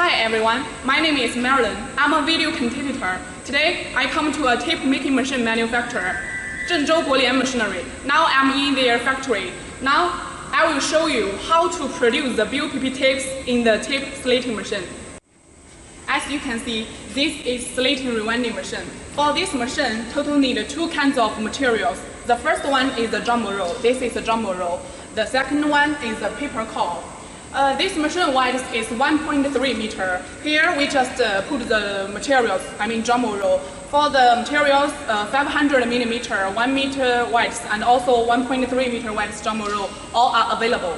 Hi everyone, my name is Marilyn. I'm a video contributor. Today, I come to a tape making machine manufacturer, Zhenzhou Guolian Machinery. Now I'm in their factory. Now I will show you how to produce the BOPP tapes in the tape slating machine. As you can see, this is slating rewinding machine. For this machine, total need two kinds of materials. The first one is the jumbo roll. This is a jumbo roll. The second one is a paper core. This machine width is 1.3 meter. Here we just put the materials, jumbo roll. For the materials, 500 millimeter, 1 meter width, and also 1.3 meter width jumbo roll, all are available.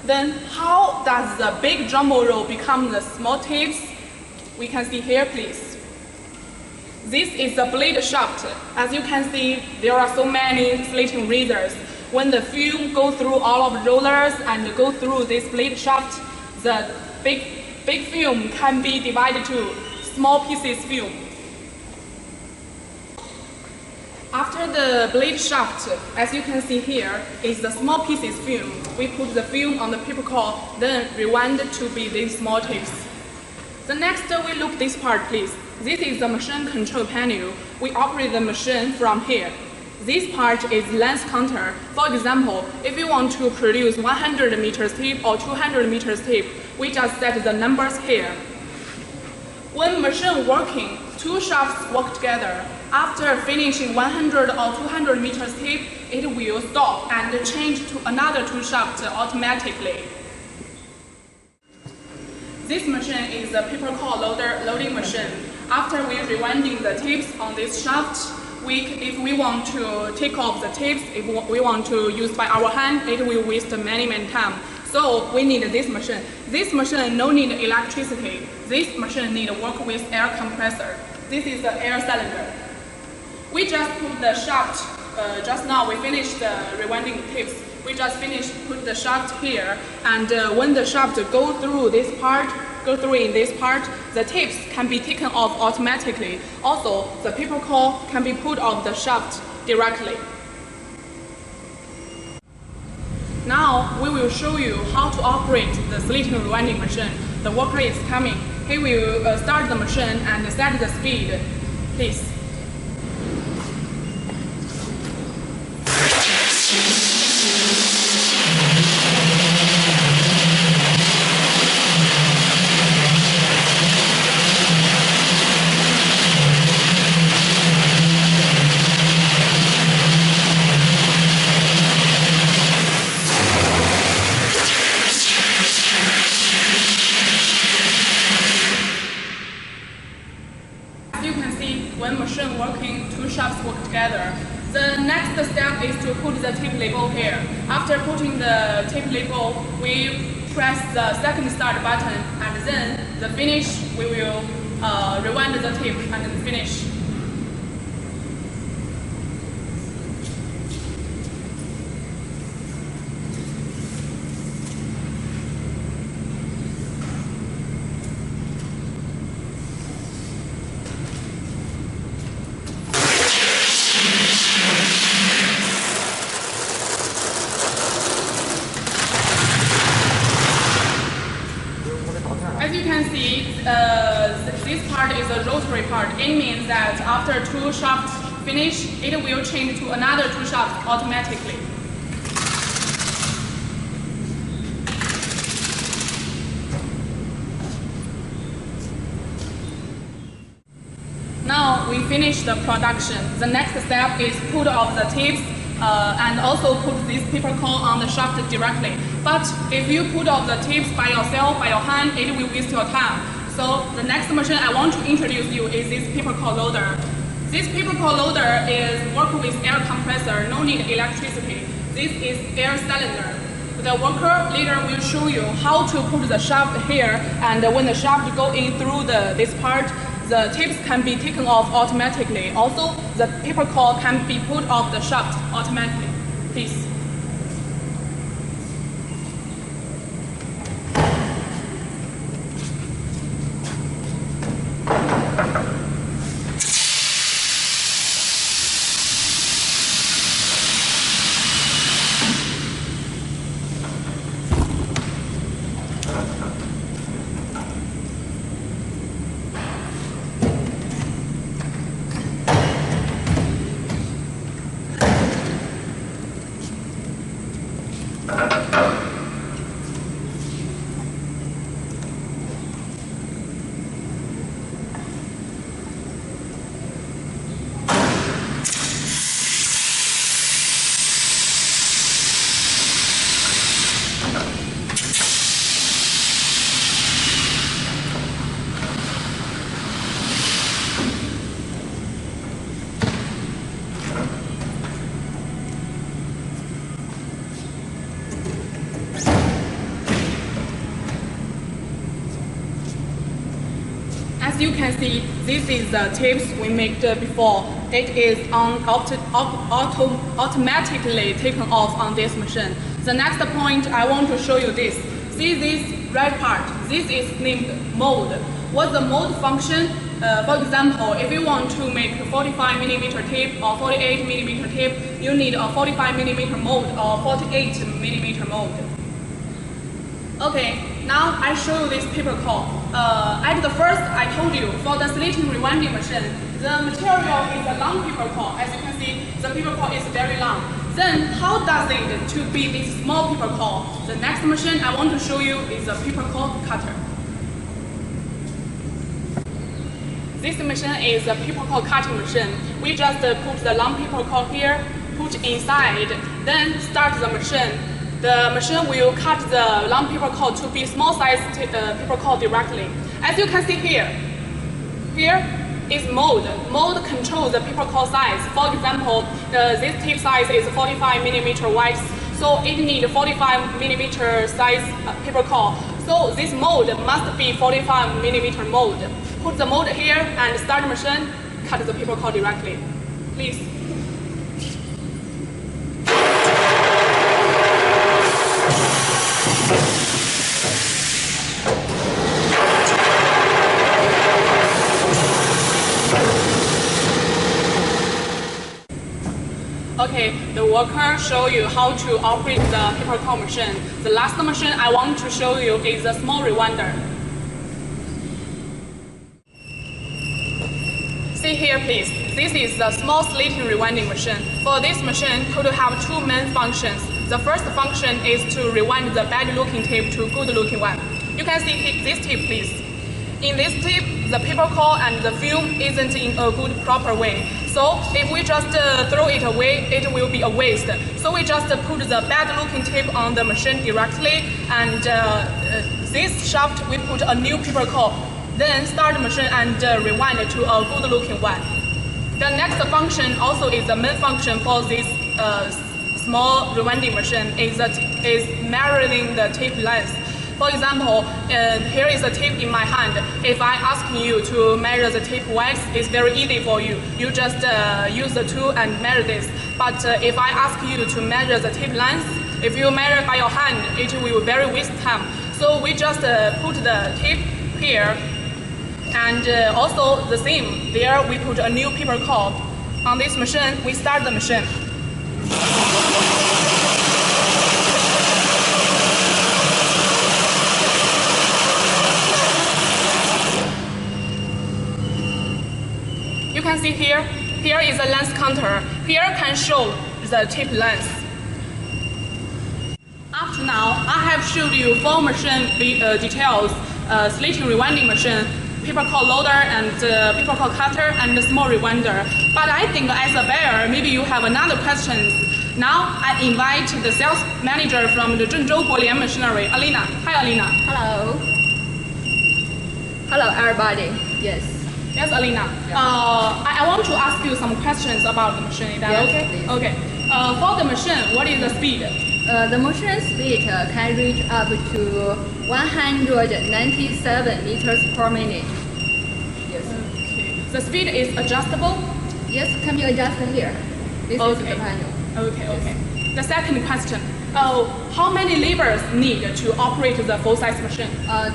Then how does the big jumbo roll become the small tapes? We can see here, please. This is the blade shaft. As you can see, there are so many slating razors. When the film goes through all of the rollers and go through this blade shaft, the big film can be divided to small pieces film. After the blade shaft, as you can see here, is the small pieces film. We put the film on the paper core, then rewind to be these small tapes. The next we look this part, please. This is the machine control panel. We operate the machine from here. This part is length counter. For example, if you want to produce 100 meters tape or 200 meters tape, we just set the numbers here. When machine working, two shafts work together. After finishing 100 or 200 meters tape, it will stop and change to another two shafts automatically. This machine is a paper core loading machine. After we rewinding the tapes on this shaft, if we want to take off the tapes, if we want to use by our hand, it will waste many time. So we need this machine. This machine no need electricity. This machine need work with air compressor. This is the air cylinder. We just put the shaft, just now we finished the rewinding tapes. We just put the shaft here, and when the shaft go through in this part, the tapes can be taken off automatically. Also, the paper core can be put off the shaft directly. Now, we will show you how to operate the slating rewinding machine. The worker is coming. He will start the machine and set the speed. Please. When machine working, two shafts work together. The next step is to put the tape label here. After putting the tape label, we press the second start button, and then the finish, we will rewind the tape and then finish. As you can see, this part is a rotary part. It means that after two shafts finish, it will change to another two shafts automatically. Now we finish the production. The next step is put off the tapes and also put this paper core on the shaft directly. But if you put off the tapes by yourself, by your hand, it will waste your time. So the next machine I want to introduce you is this paper core loader. This paper core loader is work with air compressor, no need electricity. This is air cylinder. The worker later will show you how to put the shaft here, and when the shaft go in through this part, the tapes can be taken off automatically. Also, the paper core can be put off the shaft automatically. Please. As you can see, this is the tips we made before. It is automatically taken off on this machine. The next point I want to show you this. See this red part? This is named mode. What's the mode function? For example, if you want to make 45mm tape or 48mm tape, you need a 45mm mode or 48mm mode. Okay, now I show you this paper core. At the first, I told you for the slitting rewinding machine, the material is a long paper core. As you can see, the paper core is very long. Then, how does it to be this small paper core? The next machine I want to show you is a paper core cutter. This machine is a paper core cutting machine. We just put the long paper core here, put inside, then start the machine. The machine will cut the long paper core to be small size paper core directly. As you can see here, here is mode. Mode controls the paper core size. For example, this tape size is 45mm wide, so it needs 45mm size paper core. So this mode must be 45mm mode. Put the mode here and start the machine, cut the paper core directly. Please. Okay, the worker show you how to operate the paper core machine. The last machine I want to show you is a small rewinder. See here please, this is the small slitting rewinding machine. For this machine, total have two main functions. The first function is to rewind the bad looking tape to good looking one. You can see this tape please. In this tape, the paper core and the film isn't in a good proper way. So if we just throw it away, it will be a waste. So we just put the bad looking tape on the machine directly, and this shaft we put a new paper core. Then start the machine and rewind it to a good looking one. The next function also is the main function for this small rewinding machine is measuring the tape length. For example, here is a tape in my hand. If I ask you to measure the tape width, it's very easy for you. You just use the tool and measure this. But if I ask you to measure the tape length, if you measure by your hand, it will very waste time. So we just put the tape here, and also the same. There we put a new paper core. On this machine, we start the machine. You can see here is a length counter. Here can show the tape length. Up to now, I have showed you 4 machine details, slitting rewinding machine, paper core loader, and paper core cutter, and small rewinder. But I think as a buyer, maybe you have another question. Now I invite the sales manager from the Zhengzhou Guolian Machinery, Alina. Hi Alina. Hello. Hello everybody. Yes. Yes, Alina. Yeah. I want to ask you some questions about the machine. Is that yes, okay? Please. Okay. For the machine, what is the speed? The motion speed can reach up to 197 meters per minute. Yes. Okay. The speed is adjustable? Yes, can be adjusted here. This is the panel. Okay, okay. The second question. How many levers need to operate the full-size machine?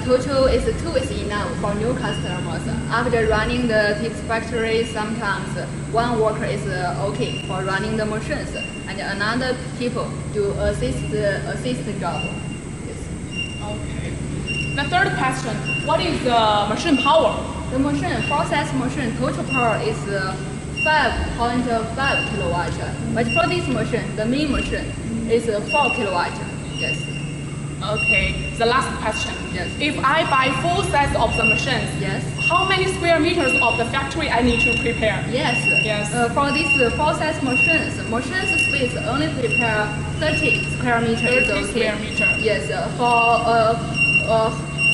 Total is 2 is enough for new customers. After running the tips factory, sometimes one worker is okay for running the machines, and another people do assist job. Yes. Okay. The third question. What is the machine power? The machine, full-size machine, total power is 5.5 kilowatt. But for this machine, the main machine is 4 kilowatt. Yes. Okay. The last question. Yes. If I buy full size of the machines, Yes. how many square meters of the factory I need to prepare? Yes. Yes. For these full-size machines space only prepare 30 square meters. 30 okay. square meter. Yes. For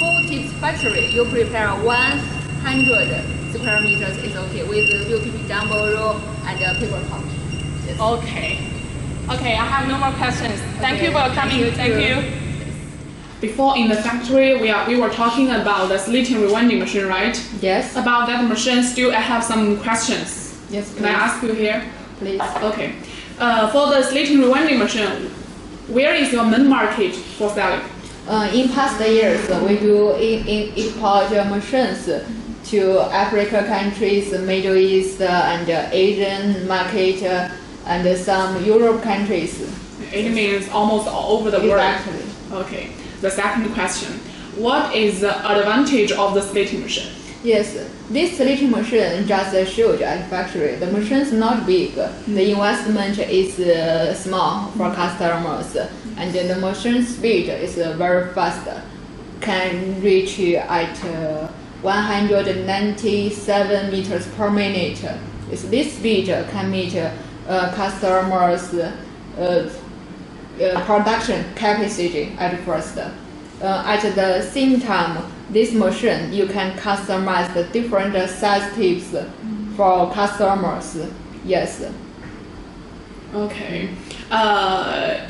full tips factory, you prepare 100 square meters is okay with UPP jumbo roll and paper cup. Yes. Okay. Okay, I have no more questions. Thank Okay, you for coming. thank you. Thank you. before in the factory we were talking about the slitting rewinding machine, right? Yes. About that machine, still I have some questions. Yes, Can I ask you here? please. Okay. For the slitting rewinding machine, where is your main market for selling? In past years, we do import machines to Africa countries, Middle East, and Asian market, and some Europe countries. It means almost all over the Exactly. world. Okay. The second question, what is the advantage of the slitting machine? Yes, this slitting machine just showed at factory. The machine is not big. The investment is small for customers, and the machine speed is very fast. Can reach at 197 meters per minute. This speed can meet customers' production capacity at first. At the same time, this machine you can customize the different size tips for customers. Yes. Okay.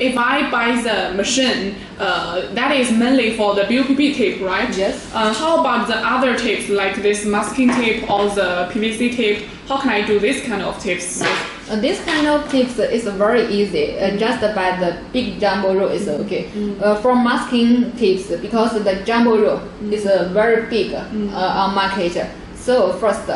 If I buy the machine, that is mainly for the BOPP tape, right? Yes. How about the other tapes like this masking tape or the PVC tape? How can I do this kind of tapes? This kind of tips is very easy. Just by the big jumbo roll is okay. For masking tips, because the jumbo roll is very big on market. So first,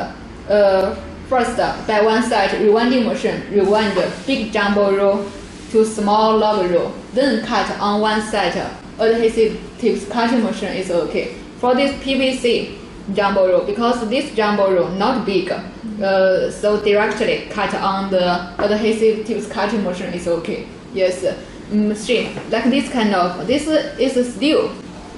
by one side rewinding machine rewind big jumbo roll to small log roll, then cut on one side. Adhesive tips cutting machine is okay. For this PVC jumbo roll, because this jumbo roll not big, so directly cut on the adhesive tips cutting machine is okay. Yes, see, like this kind of, this is still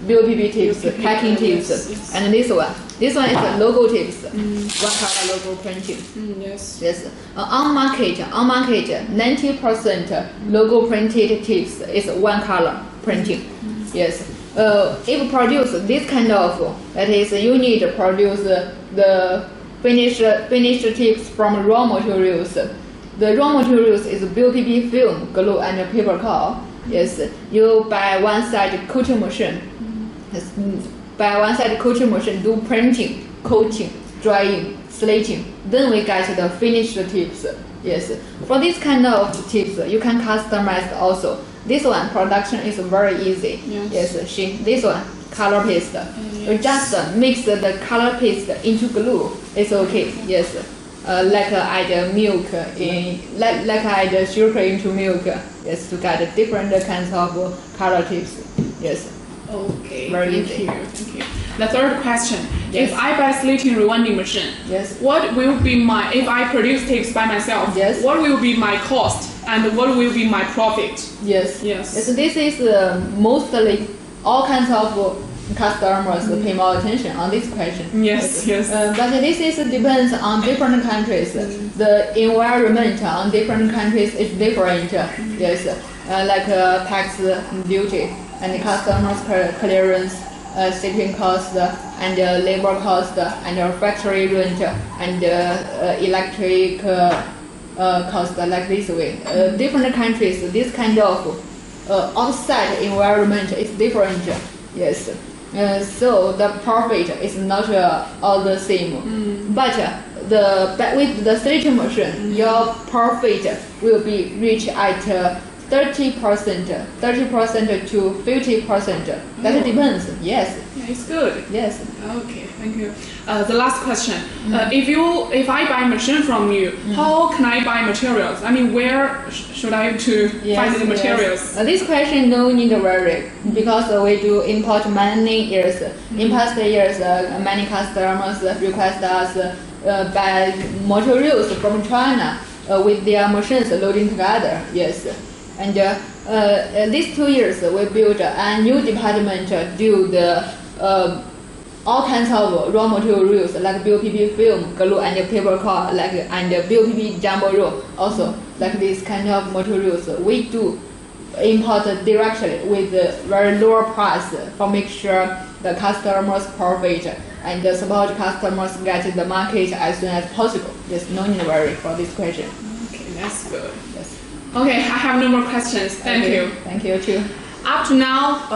BOPP tips, packing tips, and this one is logo tips, one color logo printing. Yes. Yes, on market, 90% logo printed tips is one color printing. Yes. If produce this kind of, that is, you need to produce the finished tips from raw materials. The raw materials is BOPP film, glue, and paper cord. Yes, you buy one side coating machine. Yes, by one side coating machine do printing, coating, drying, slitting. Then we get the finished tips. Yes, for this kind of tips, you can customize also. This one production is very easy. Yes. Yes, this one color paste. You just mix the color paste into glue. It's okay. Yes, like add milk like add sugar into milk. Yes, to get different kinds of color tips. Yes. Okay. Very thank easy. you. Thank you. The third question: Yes. if I buy slitting rewinding machine, Yes. what will be my if I produce tapes by myself? Yes. What will be my cost and what will be my profit? Yes. Yes. Yes. This is mostly all kinds of customers pay more attention on this question. Yes. Yes. But this is depends on different countries. The environment on different countries is different. Yes. Like tax duty and customers clearance, shipping cost, and labor cost, and factory rent, and electric cost, like this way. Different countries, this kind of outside environment is different. Yes. So the profit is not all the same. But with the slitting machine, your profit will be reach at 30% to 50%. That depends. Yes. Yeah, it's good. Yes. Okay, thank you. The last question: if I buy machine from you, how can I buy materials? I mean, where should I find the materials? This question no need to worry because we do import many years. In past years, many customers request us buy materials from China with their machines loading together. Yes. And these 2 years, we built a new department to do the all kinds of raw materials like BOPP film, glue, and paper cord, and BOPP jumbo roll. Also, like this kind of materials, we do import directly with very lower price for make sure the customers profit and support customers get the market as soon as possible. There's no need to worry for this question. Okay, that's good. Yes. Okay, I have no more questions. Thank you. Thank you too. Up to now,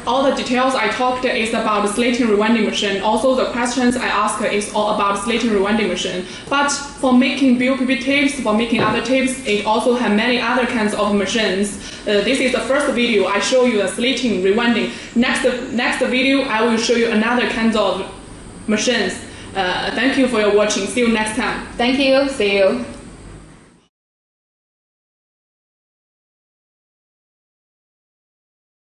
all the details I talked is about the slating rewinding machine. Also, the questions I asked is all about slating rewinding machine. But for making BOPP tapes, for making other tapes, it also has many other kinds of machines. This is the first video I show you the slating rewinding. Next video, I will show you another kinds of machines. Thank you for your watching. See you next time. Thank you. See you.